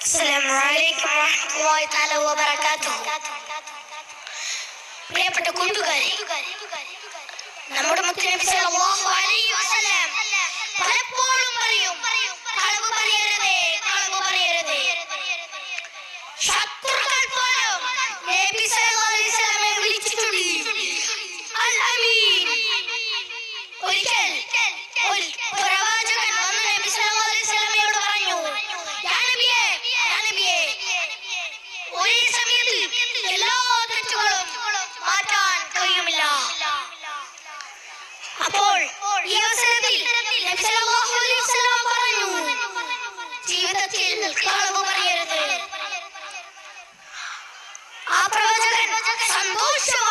അസ്സലാമു അലൈക്കും വറഹ്മത്തുള്ളാഹി തആല വബറകാതുഹു. പ്രിയപ്പെട്ട കൂട്ടുകാരെ, നമ്മുടെ മുത്തുനബി സല്ലല്ലാഹു അലൈഹി വസല്ലം പലപ്പോഴും പറയും, കളവ് പറയരുതേ, കളവ് പറയരുതേ. ശത്രുക്കൾ പോലും നബി സല്ലല്ലാഹു അലൈഹി വസല്ലമയെ വിളിച്ചിട്ടുണ്ട് അൽ അമീൻ. ഒരിക്കൽ ഒരു പ്രവാചകൻ വന്ന് നബി സല്ലല്ലാഹു അലൈഹി വസല്ലമയോട് പറഞ്ഞു, യാ നബിയേ, യാ നബിയേ, ഒരേ സമയത്ത് എല്ലാ തെറ്റുകളും മാറ്റാൻ കഴിയുമില്ല. അപ്പോൾ ഈ അവസരത്തിൽ നബി സല്ലല്ലാഹു അലൈഹി വസല്ലം പറഞ്ഞു, ജീവിതത്തിൽ കളവ് പറയരുത്. ആ പ്രവാചകൻ സന്തോഷം